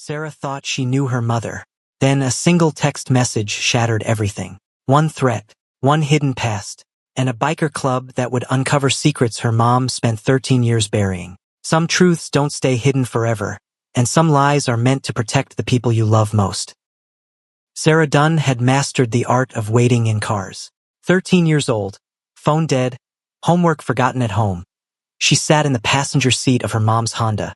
Sarah thought she knew her mother. Then a single text message shattered everything. One threat, one hidden past, and a biker club that would uncover secrets her mom spent 13 years burying. Some truths don't stay hidden forever, and some lies are meant to protect the people you love most. Sarah Dunn had mastered the art of waiting in cars. 13 years old, phone dead, homework forgotten at home. She sat in the passenger seat of her mom's Honda,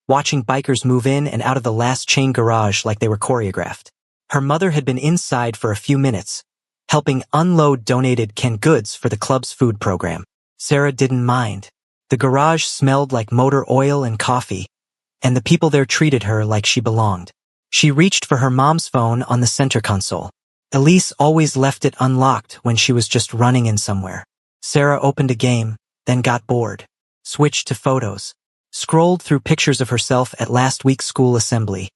watching bikers move in and out of the last chain garage like they were choreographed. Her mother had been inside for a few minutes, helping unload donated canned goods for the club's food program. Sarah didn't mind. The garage smelled like motor oil and coffee, and the people there treated her like she belonged. She reached for her mom's phone on the center console. Elise always left it unlocked when she was just running in somewhere. Sarah opened a game, then got bored, switched to photos, scrolled through pictures of herself at last week's school assembly.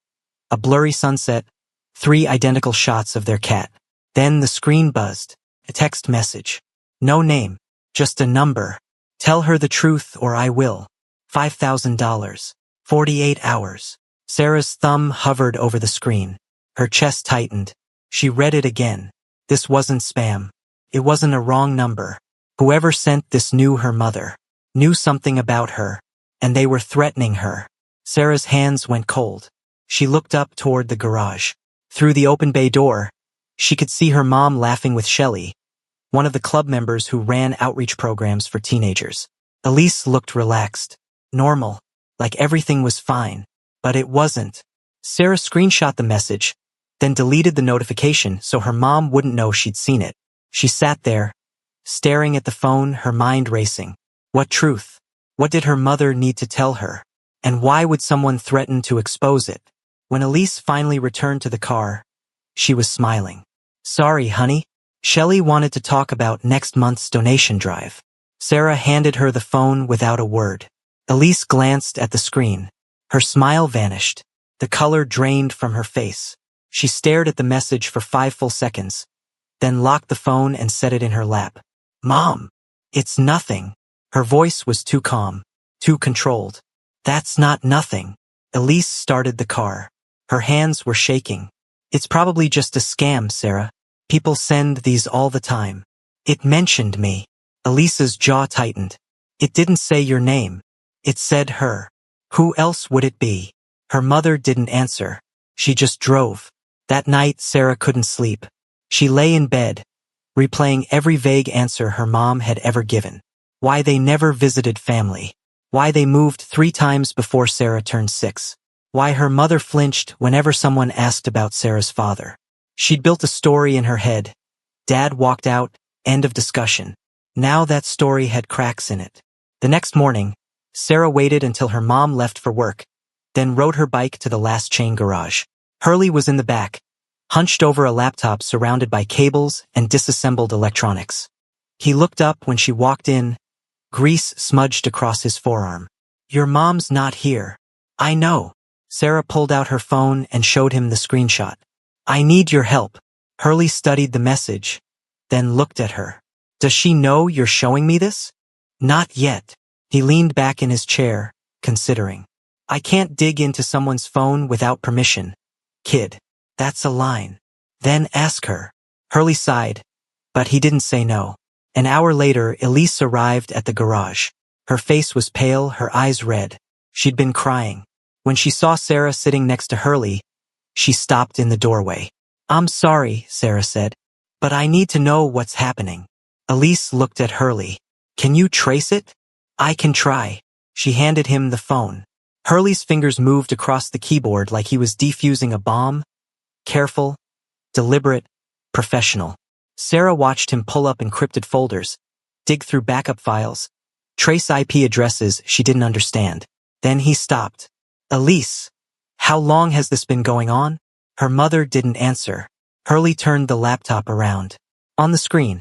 A blurry sunset, 3 identical shots of their cat. Then the screen buzzed. A text message. No name, just a number. Tell her the truth or I will. $5,000. 48 hours. Sarah's thumb hovered over the screen. Her chest tightened. She read it again. This wasn't spam. It wasn't a wrong number. Whoever sent this knew her mother, knew something about her, and they were threatening her. Sarah's hands went cold. She looked up toward the garage. Through the open bay door, she could see her mom laughing with Shelley, one of the club members who ran outreach programs for teenagers. Elise looked relaxed, normal, like everything was fine, but it wasn't. Sarah screenshot the message, then deleted the notification so her mom wouldn't know she'd seen it. She sat there, staring at the phone, her mind racing. What truth? What did her mother need to tell her? And why would someone threaten to expose it? When Elise finally returned to the car, she was smiling. Sorry, honey. Shelley wanted to talk about next month's donation drive. Sarah handed her the phone without a word. Elise glanced at the screen. Her smile vanished. The color drained from her face. She stared at the message for 5 full seconds, then locked the phone and set it in her lap. Mom, it's nothing. Her voice was too calm, too controlled. That's not nothing. Elise started the car. Her hands were shaking. It's probably just a scam, Sarah. People send these all the time. It mentioned me. Elise's jaw tightened. It didn't say your name. It said her. Who else would it be? Her mother didn't answer. She just drove. That night, Sarah couldn't sleep. She lay in bed, replaying every vague answer her mom had ever given. Why they never visited family. Why they moved 3 times before Sarah turned 6. Why her mother flinched whenever someone asked about Sarah's father. She'd built a story in her head. Dad walked out, end of discussion. Now that story had cracks in it. The next morning, Sarah waited until her mom left for work, then rode her bike to the last chain garage. Hurley was in the back, hunched over a laptop surrounded by cables and disassembled electronics. He looked up when she walked in, grease smudged across his forearm. Your mom's not here. I know. Sarah pulled out her phone and showed him the screenshot. I need your help. Hurley studied the message, then looked at her. Does she know you're showing me this? Not yet. He leaned back in his chair, considering. I can't dig into someone's phone without permission. Kid. That's a line. Then ask her. Hurley sighed, but he didn't say no. An hour later, Elise arrived at the garage. Her face was pale, her eyes red. She'd been crying. When she saw Sarah sitting next to Hurley, she stopped in the doorway. I'm sorry, Sarah said, but I need to know what's happening. Elise looked at Hurley. Can you trace it? I can try. She handed him the phone. Hurley's fingers moved across the keyboard like he was defusing a bomb. Careful, deliberate, professional. Sarah watched him pull up encrypted folders, dig through backup files, trace IP addresses she didn't understand. Then he stopped. Elise, how long has this been going on? Her mother didn't answer. Hurley turned the laptop around. On the screen,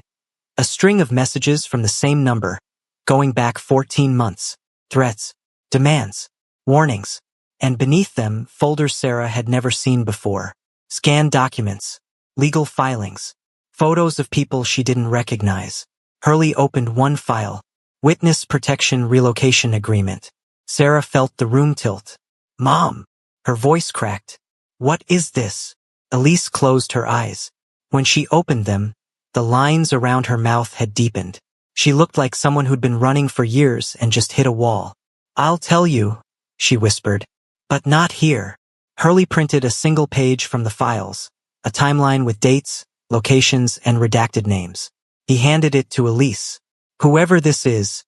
a string of messages from the same number, going back 14 months. Threats, demands, warnings, and beneath them, folders Sarah had never seen before. Scanned documents, legal filings, photos of people she didn't recognize. Hurley opened one file, Witness Protection Relocation Agreement. Sarah felt the room tilt. Mom, Her voice cracked. What is this? Elise closed her eyes. When she opened them, the lines around her mouth had deepened. She looked like someone who'd been running for years and just hit a wall. I'll tell you, she whispered. But not here. Hurley printed a single page from the files, a timeline with dates, locations, and redacted names. He handed it to Elise. Whoever this is,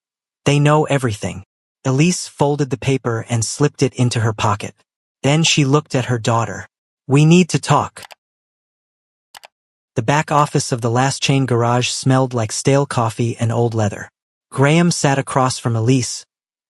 they know everything. Elise folded the paper and slipped it into her pocket. Then she looked at her daughter. We need to talk. The back office of the Last Chain garage smelled like stale coffee and old leather. Graham sat across from Elise,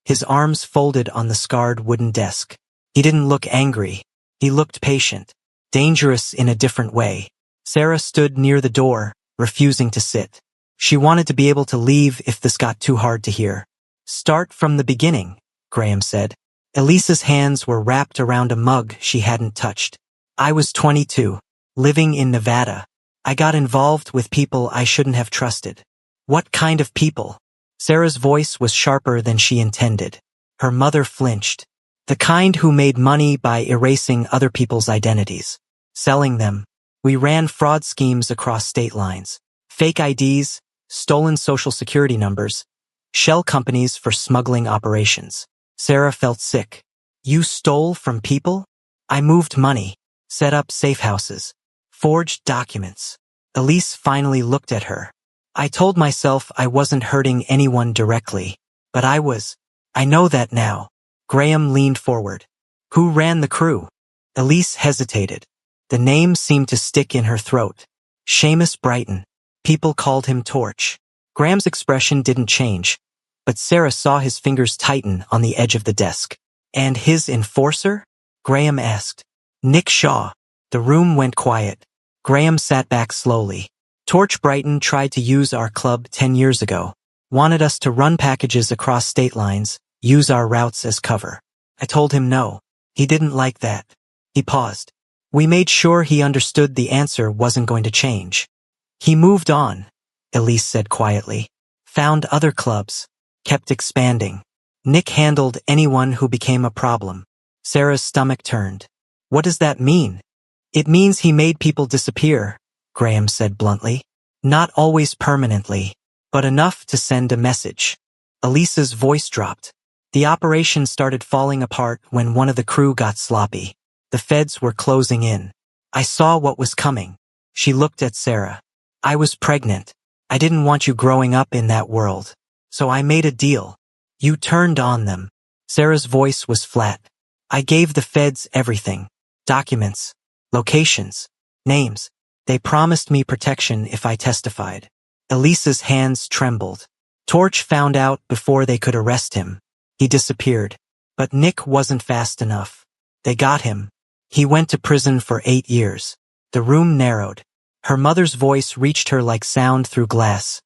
his arms folded on the scarred wooden desk. He didn't look angry. He looked patient, dangerous in a different way. Sarah stood near the door, refusing to sit. She wanted to be able to leave if this got too hard to hear. Start from the beginning, Graham said. Elise's hands were wrapped around a mug she hadn't touched. I was 22, living in Nevada. I got involved with people I shouldn't have trusted. What kind of people? Sarah's voice was sharper than she intended. Her mother flinched. The kind who made money by erasing other people's identities. Selling them. We ran fraud schemes across state lines. Fake IDs, stolen social security numbers, shell companies for smuggling operations. Sarah felt sick. You stole from people? I moved money, set up safe houses, forged documents. Elise finally looked at her. I told myself I wasn't hurting anyone directly, but I was. I know that now. Graham leaned forward. Who ran the crew? Elise hesitated. The name seemed to stick in her throat. Seamus Brighton. People called him Torch. Graham's expression didn't change, but Sarah saw his fingers tighten on the edge of the desk. And his enforcer? Graham asked. Nick Shaw. The room went quiet. Graham sat back slowly. Torch Brighton tried to use our club 10 years ago. Wanted us to run packages across state lines, use our routes as cover. I told him no. He didn't like that. He paused. We made sure he understood the answer wasn't going to change. He moved on, Elise said quietly. Found other clubs. Kept expanding. Nick handled anyone who became a problem. Sarah's stomach turned. What does that mean? It means he made people disappear, Graham said bluntly. Not always permanently, but enough to send a message. Elise's voice dropped. The operation started falling apart when one of the crew got sloppy. The feds were closing in. I saw what was coming. She looked at Sarah. I was pregnant. I didn't want you growing up in that world. So I made a deal. You turned on them. Sarah's voice was flat. I gave the feds everything. Documents. Locations. Names. They promised me protection if I testified. Elise's hands trembled. Torch found out before they could arrest him. He disappeared. But Nick wasn't fast enough. They got him. He went to prison for 8 years. The room narrowed. Her mother's voice reached her like sound through glass.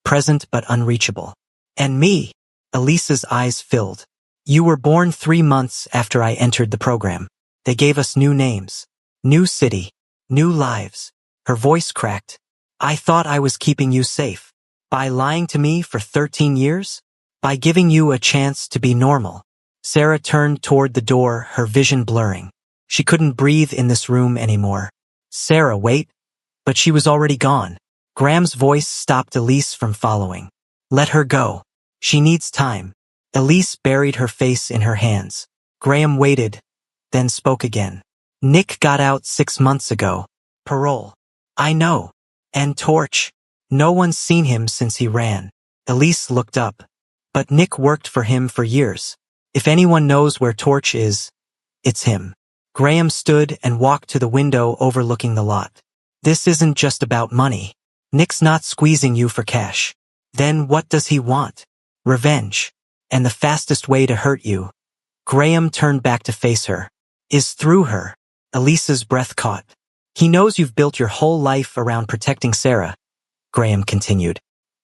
Present but unreachable. And me? Elise's eyes filled. You were born 3 months after I entered the program. They gave us new names. New city. New lives. Her voice cracked. I thought I was keeping you safe. By lying to me for 13 years? By giving you a chance to be normal. Sarah turned toward the door, her vision blurring. She couldn't breathe in this room anymore. Sarah, wait. But she was already gone. Graham's voice stopped Elise from following. Let her go. She needs time. Elise buried her face in her hands. Graham waited, then spoke again. Nick got out 6 months ago. Parole. I know. And Torch. No one's seen him since he ran. Elise looked up. But Nick worked for him for years. If anyone knows where Torch is, it's him. Graham stood and walked to the window overlooking the lot. This isn't just about money. Nick's not squeezing you for cash. Then what does he want? Revenge. And the fastest way to hurt you. Graham turned back to face her. Is through her. Elise's breath caught. He knows you've built your whole life around protecting Sarah, Graham continued.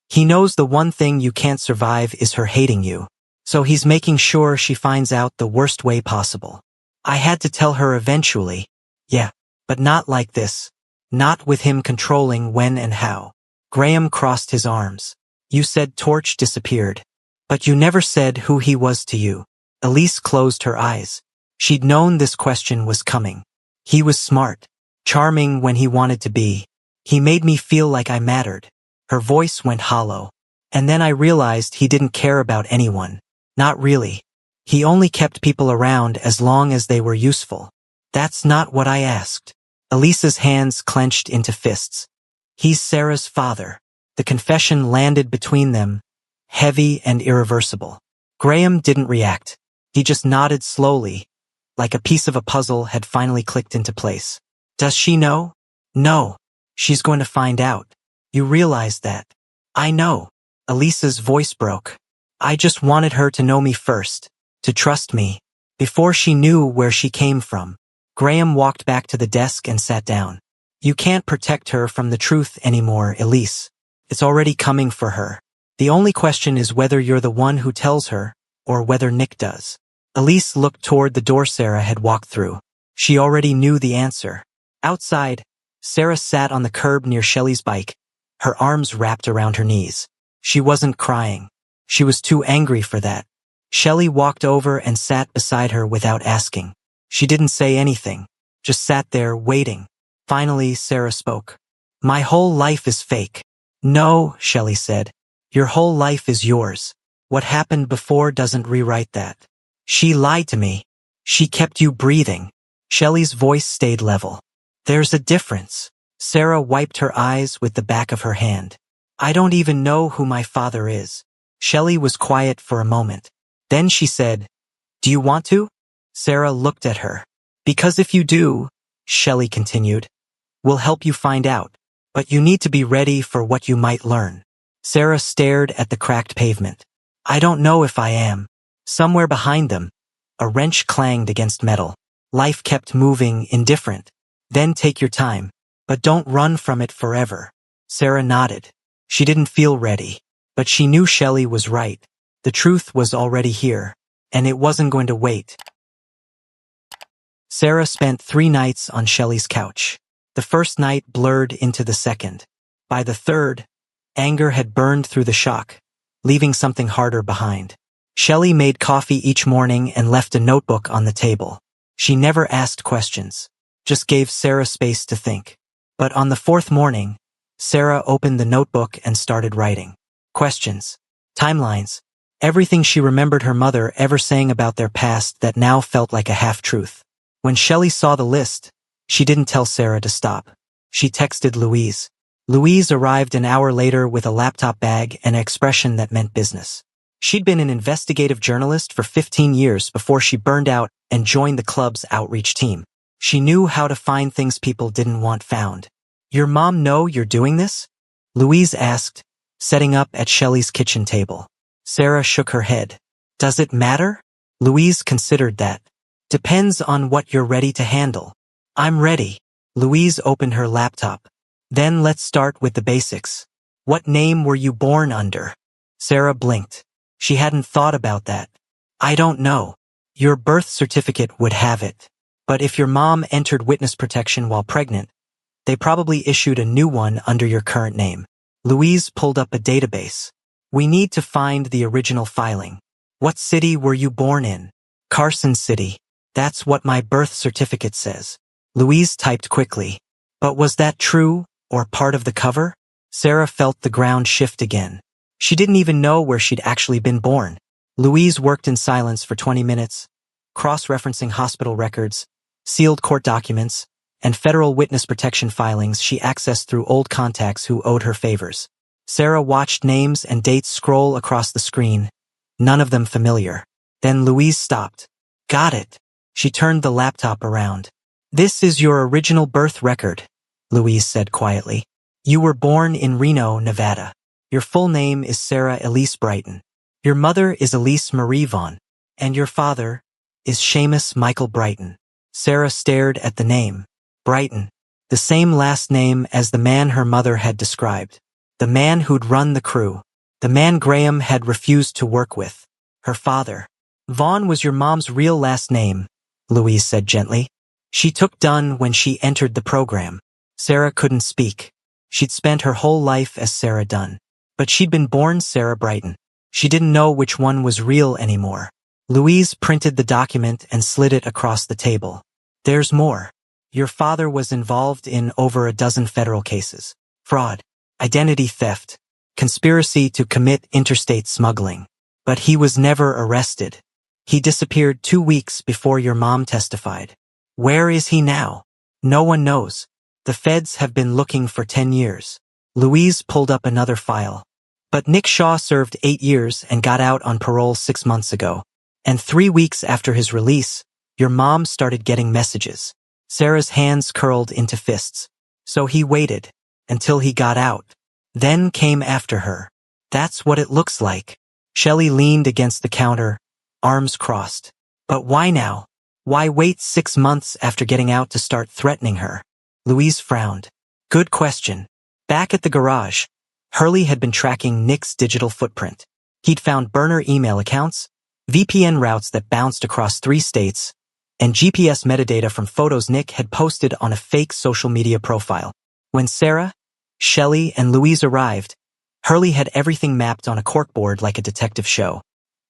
He knows the one thing you can't survive is her hating you. So he's making sure she finds out the worst way possible. I had to tell her eventually. Yeah, but not like this. Not with him controlling when and how. Graham crossed his arms. You said Torch disappeared. But you never said who he was to you. Elise closed her eyes. She'd known this question was coming. He was smart, charming when he wanted to be. He made me feel like I mattered. Her voice went hollow. And then I realized he didn't care about anyone. Not really. He only kept people around as long as they were useful. That's not what I asked. Elisa's hands clenched into fists. He's Sarah's father. The confession landed between them, heavy and irreversible. Graham didn't react. He just nodded slowly, like a piece of a puzzle had finally clicked into place. Does she know? No. She's going to find out. You realize that. I know. Elisa's voice broke. I just wanted her to know me first, to trust me, before she knew where she came from. Graham walked back to the desk and sat down. You can't protect her from the truth anymore, Elise. It's already coming for her. The only question is whether you're the one who tells her, or whether Nick does. Elise looked toward the door Sarah had walked through. She already knew the answer. Outside, Sarah sat on the curb near Shelley's bike, her arms wrapped around her knees. She wasn't crying. She was too angry for that. Shelley walked over and sat beside her without asking. She didn't say anything, just sat there waiting. Finally, Sarah spoke. My whole life is fake. No, Shelley said. Your whole life is yours. What happened before doesn't rewrite that. She lied to me. She kept you breathing. Shelley's voice stayed level. There's a difference. Sarah wiped her eyes with the back of her hand. I don't even know who my father is. Shelley was quiet for a moment. Then she said, Do you want to? Sarah looked at her. Because if you do, Shelley continued, we'll help you find out. But you need to be ready for what you might learn. Sarah stared at the cracked pavement. I don't know if I am. Somewhere behind them, a wrench clanged against metal. Life kept moving, indifferent. Then take your time, but don't run from it forever. Sarah nodded. She didn't feel ready, but she knew Shelley was right. The truth was already here, and it wasn't going to wait. Sarah spent 3 nights on Shelley's couch. The first night blurred into the second. By the third, anger had burned through the shock, leaving something harder behind. Shelley made coffee each morning and left a notebook on the table. She never asked questions, just gave Sarah space to think. But on the 4th morning, Sarah opened the notebook and started writing. Questions, timelines, everything she remembered her mother ever saying about their past that now felt like a half-truth. When Shelley saw the list, she didn't tell Sarah to stop. She texted Louise. Louise arrived an hour later with a laptop bag and an expression that meant business. She'd been an investigative journalist for 15 years before she burned out and joined the club's outreach team. She knew how to find things people didn't want found. Your mom know you're doing this? Louise asked, setting up at Shelley's kitchen table. Sarah shook her head. Does it matter? Louise considered that. Depends on what you're ready to handle. I'm ready. Louise opened her laptop. Then let's start with the basics. What name were you born under? Sarah blinked. She hadn't thought about that. I don't know. Your birth certificate would have it. But if your mom entered witness protection while pregnant, they probably issued a new one under your current name. Louise pulled up a database. We need to find the original filing. What city were you born in? Carson City. That's what my birth certificate says. Louise typed quickly. But was that true, or part of the cover? Sarah felt the ground shift again. She didn't even know where she'd actually been born. Louise worked in silence for 20 minutes, cross-referencing hospital records, sealed court documents, and federal witness protection filings she accessed through old contacts who owed her favors. Sarah watched names and dates scroll across the screen, none of them familiar. Then Louise stopped. Got it. She turned the laptop around. This is your original birth record, Louise said quietly. You were born in Reno, Nevada. Your full name is Sarah Elise Brighton. Your mother is Elise Marie Vaughn, and your father is Seamus Michael Brighton. Sarah stared at the name. Brighton, the same last name as the man her mother had described. The man who'd run the crew. The man Graham had refused to work with. Her father. Vaughn was your mom's real last name, Louise said gently. She took Dunn when she entered the program. Sarah couldn't speak. She'd spent her whole life as Sarah Dunn. But she'd been born Sarah Brighton. She didn't know which one was real anymore. Louise printed the document and slid it across the table. There's more. Your father was involved in over a dozen federal cases. Fraud, identity theft, conspiracy to commit interstate smuggling. But he was never arrested. He disappeared 2 weeks before your mom testified. Where is he now? No one knows. The feds have been looking for 10 years. Louise pulled up another file. But Nick Shaw served 8 years and got out on parole 6 months ago. And 3 weeks after his release, your mom started getting messages. Sarah's hands curled into fists. So he waited until he got out. Then came after her. That's what it looks like. Shelley leaned against the counter, arms crossed. But why now? Why wait 6 months after getting out to start threatening her? Louise frowned. Good question. Back at the garage, Hurley had been tracking Nick's digital footprint. He'd found burner email accounts, VPN routes that bounced across 3 states, and GPS metadata from photos Nick had posted on a fake social media profile. When Sarah, Shelley, and Louise arrived, Hurley had everything mapped on a corkboard like a detective show.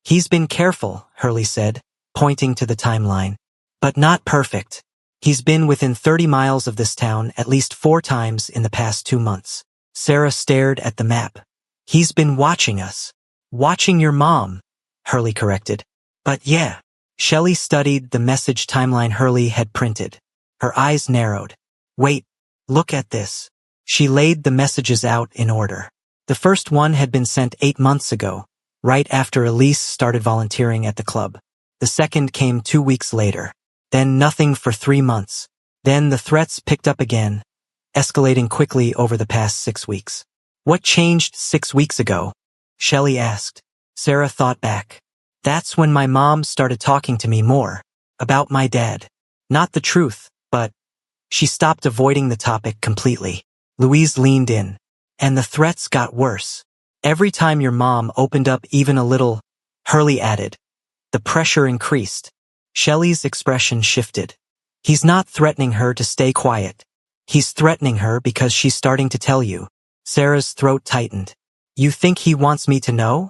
He's been careful, Hurley said, pointing to the timeline. But not perfect. He's been within 30 miles of this town at least 4 times in the past 2 months. Sarah stared at the map. He's been watching us. Watching your mom, Hurley corrected. But yeah. Shelley studied the message timeline Hurley had printed. Her eyes narrowed. Wait, look at this. She laid the messages out in order. The first one had been sent 8 months ago, right after Elise started volunteering at the club. The second came 2 weeks later. Then nothing for 3 months. Then the threats picked up again, escalating quickly over the past 6 weeks. What changed 6 weeks ago? Shelley asked. Sarah thought back. That's when my mom started talking to me more. About my dad. Not the truth, but... She stopped avoiding the topic completely. Louise leaned in. And the threats got worse. Every time your mom opened up even a little, Hurley added. The pressure increased. Shelley's expression shifted. He's not threatening her to stay quiet. He's threatening her because she's starting to tell you. Sarah's throat tightened. You think he wants me to know?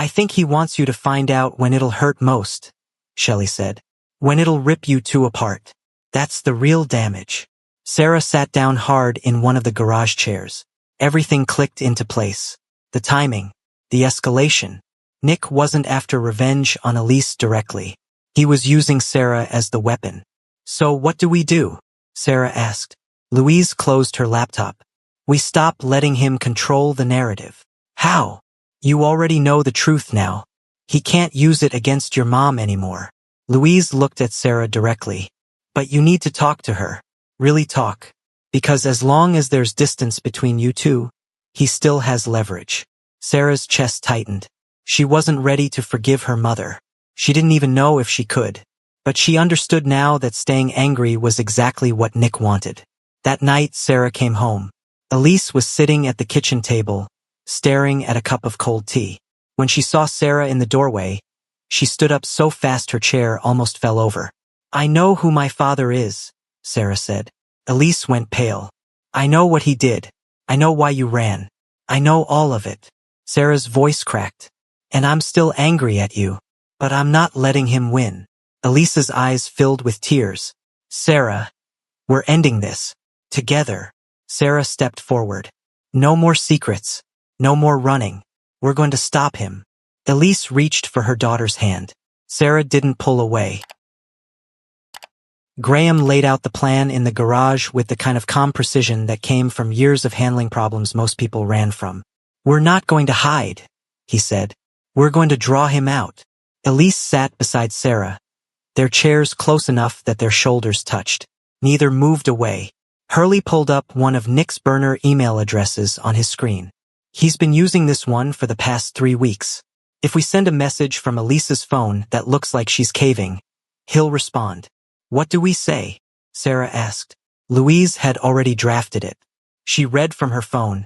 I think he wants you to find out when it'll hurt most, Shelley said. When it'll rip you two apart. That's the real damage. Sarah sat down hard in one of the garage chairs. Everything clicked into place. The timing. The escalation. Nick wasn't after revenge on Elise directly. He was using Sarah as the weapon. So what do we do? Sarah asked. Louise closed her laptop. We stop letting him control the narrative. How? You already know the truth now. He can't use it against your mom anymore. Louise looked at Sarah directly. But you need to talk to her. Really talk. Because as long as there's distance between you two, he still has leverage. Sarah's chest tightened. She wasn't ready to forgive her mother. She didn't even know if she could. But she understood now that staying angry was exactly what Nick wanted. That night, Sarah came home. Elise was sitting at the kitchen table, staring at a cup of cold tea. When she saw Sarah in the doorway, she stood up so fast her chair almost fell over. I know who my father is, Sarah said. Elise went pale. I know what he did. I know why you ran. I know all of it. Sarah's voice cracked. And I'm still angry at you. But I'm not letting him win. Elise's eyes filled with tears. Sarah, we're ending this. Together. Sarah stepped forward. No more secrets. No more running. We're going to stop him. Elise reached for her daughter's hand. Sarah didn't pull away. Graham laid out the plan in the garage with the kind of calm precision that came from years of handling problems most people ran from. We're not going to hide, he said. We're going to draw him out. Elise sat beside Sarah, their chairs close enough that their shoulders touched. Neither moved away. Hurley pulled up one of Nick's burner email addresses on his screen. He's been using this one for the past 3 weeks. If we send a message from Elise's phone that looks like she's caving, he'll respond. What do we say? Sarah asked. Louise had already drafted it. She read from her phone.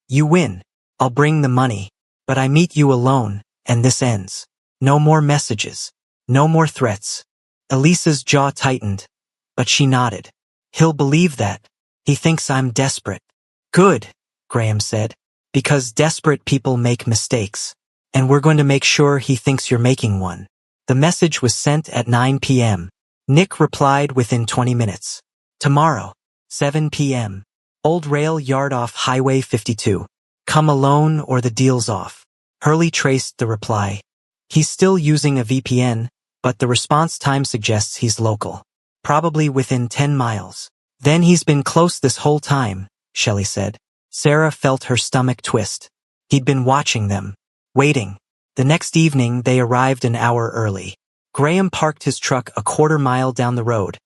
You win. I'll bring the money. But I meet you alone, and this ends. No more messages. No more threats. Elise's jaw tightened, but she nodded. He'll believe that. He thinks I'm desperate. Good, Graham said. Because desperate people make mistakes. And we're going to make sure he thinks you're making one. The message was sent at 9 p.m. Nick replied within 20 minutes. Tomorrow, 7 p.m. Old rail yard off Highway 52. Come alone or the deal's off. Hurley traced the reply. He's still using a VPN, but the response time suggests he's local. Probably within 10 miles. Then he's been close this whole time, Shelley said. Sarah felt her stomach twist. He'd been watching them. Waiting. The next evening, they arrived an hour early. Graham parked his truck a quarter-mile down the road,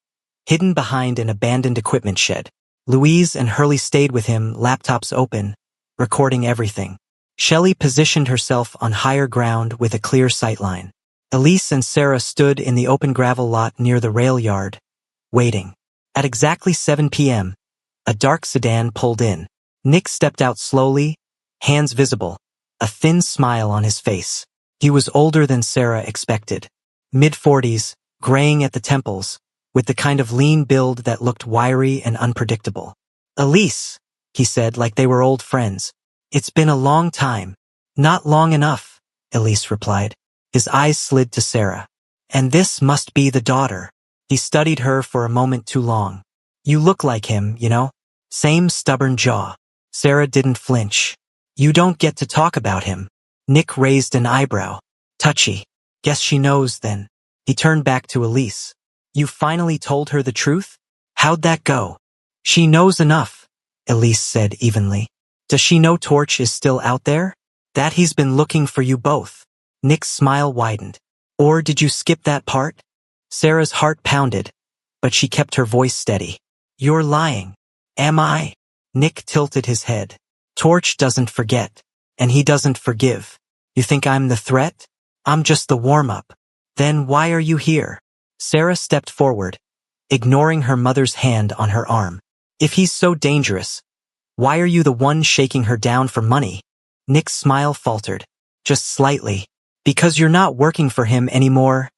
hidden behind an abandoned equipment shed. Louise and Hurley stayed with him, laptops open, recording everything. Shelley positioned herself on higher ground with a clear sightline. Elise and Sarah stood in the open gravel lot near the rail yard, waiting. At exactly 7 p.m., a dark sedan pulled in. Nick stepped out slowly, hands visible, a thin smile on his face. He was older than Sarah expected. Mid-40s, graying at the temples, with the kind of lean build that looked wiry and unpredictable. Elise, he said like they were old friends. It's been a long time. Not long enough, Elise replied. His eyes slid to Sarah. And this must be the daughter. He studied her for a moment too long. You look like him, you know? Same stubborn jaw. Sarah didn't flinch. You don't get to talk about him. Nick raised an eyebrow. Touchy. Guess she knows then. He turned back to Elise. You finally told her the truth? How'd that go? She knows enough, Elise said evenly. Does she know Torch is still out there? That he's been looking for you both. Nick's smile widened. Or did you skip that part? Sarah's heart pounded, but she kept her voice steady. You're lying. Am I? Nick tilted his head. Torch doesn't forget, and he doesn't forgive. You think I'm the threat? I'm just the warm-up. Then why are you here? Sarah stepped forward, ignoring her mother's hand on her arm. If he's so dangerous, why are you the one shaking her down for money? Nick's smile faltered, just slightly. Because you're not working for him anymore,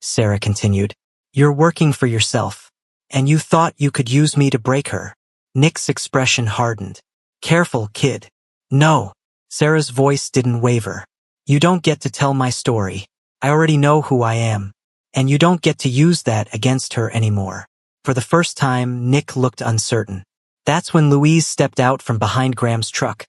Sarah continued. You're working for yourself. And you thought you could use me to break her. Nick's expression hardened. Careful, kid. No. Sarah's voice didn't waver. You don't get to tell my story. I already know who I am. And you don't get to use that against her anymore. For the first time, Nick looked uncertain. That's when Louise stepped out from behind Graham's truck,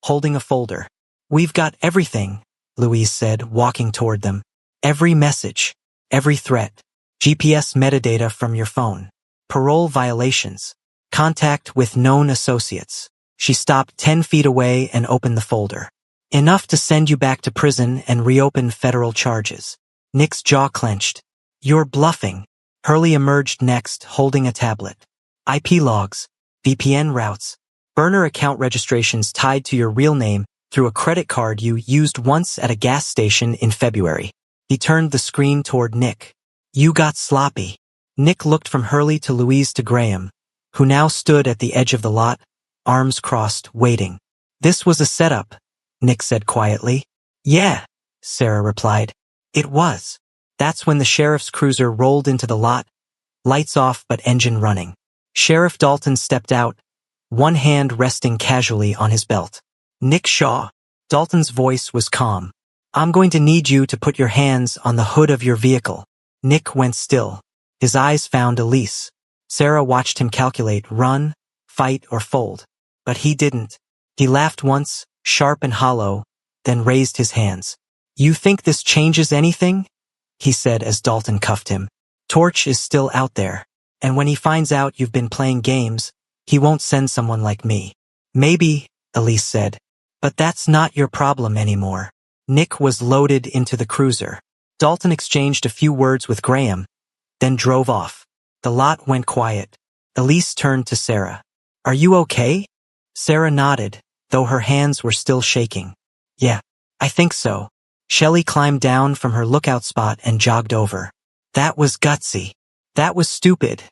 holding a folder. We've got everything, Louise said, walking toward them. Every message, every threat, GPS metadata from your phone, parole violations, contact with known associates. She stopped 10 feet away and opened the folder. Enough to send you back to prison and reopen federal charges. Nick's jaw clenched. You're bluffing. Hurley emerged next, holding a tablet. IP logs, VPN routes, burner account registrations tied to your real name through a credit card you used once at a gas station in February. He turned the screen toward Nick. You got sloppy. Nick looked from Hurley to Louise to Graham, who now stood at the edge of the lot, arms crossed, waiting. This was a setup, Nick said quietly. Yeah, Sarah replied. It was. That's when the sheriff's cruiser rolled into the lot, lights off but engine running. Sheriff Dalton stepped out, one hand resting casually on his belt. Nick Shaw. Dalton's voice was calm. I'm going to need you to put your hands on the hood of your vehicle. Nick went still. His eyes found Elise. Sarah watched him calculate run, fight, or fold. But he didn't. He laughed once, sharp and hollow, then raised his hands. You think this changes anything? He said as Dalton cuffed him. Torch is still out there. And when he finds out you've been playing games, he won't send someone like me. Maybe, Elise said. But that's not your problem anymore. Nick was loaded into the cruiser. Dalton exchanged a few words with Graham, then drove off. The lot went quiet. Elise turned to Sarah. Are you okay? Sarah nodded, though her hands were still shaking. Yeah, I think so. Shelley climbed down from her lookout spot and jogged over. That was gutsy. That was stupid,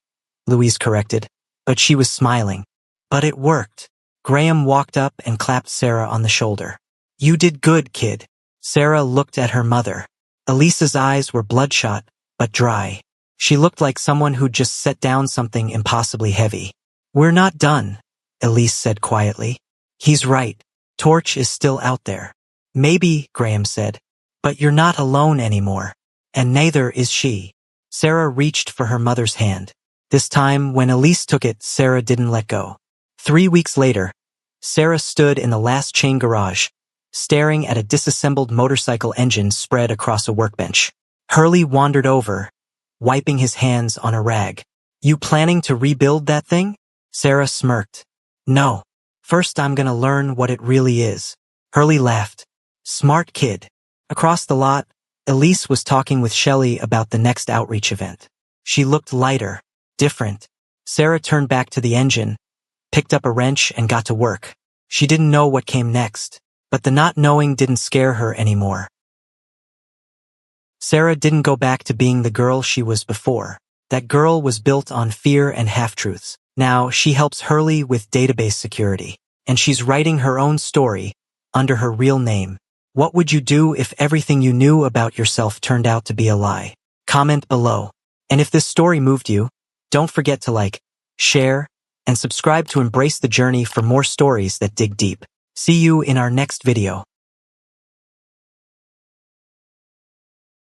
Louise corrected, but she was smiling. But it worked. Graham walked up and clapped Sarah on the shoulder. You did good, kid. Sarah looked at her mother. Elise's eyes were bloodshot, but dry. She looked like someone who'd just set down something impossibly heavy. We're not done, Elise said quietly. He's right. Torch is still out there. Maybe, Graham said. But you're not alone anymore. And neither is she. Sarah reached for her mother's hand. This time, when Elise took it, Sarah didn't let go. 3 weeks later, Sarah stood in the last chain garage, staring at a disassembled motorcycle engine spread across a workbench. Hurley wandered over, wiping his hands on a rag. "You planning to rebuild that thing?" Sarah smirked. "No. First I'm gonna learn what it really is." Hurley laughed. "Smart kid." Across the lot, Elise was talking with Shelley about the next outreach event. She looked lighter, different. Sarah turned back to the engine, picked up a wrench and got to work. She didn't know what came next, but the not knowing didn't scare her anymore. Sarah didn't go back to being the girl she was before. That girl was built on fear and half-truths. Now she helps Hurley with database security, and she's writing her own story under her real name. What would you do if everything you knew about yourself turned out to be a lie? Comment below. And if this story moved you, don't forget to like, share, and subscribe to embrace the journey for more stories that dig deep. See you in our next video.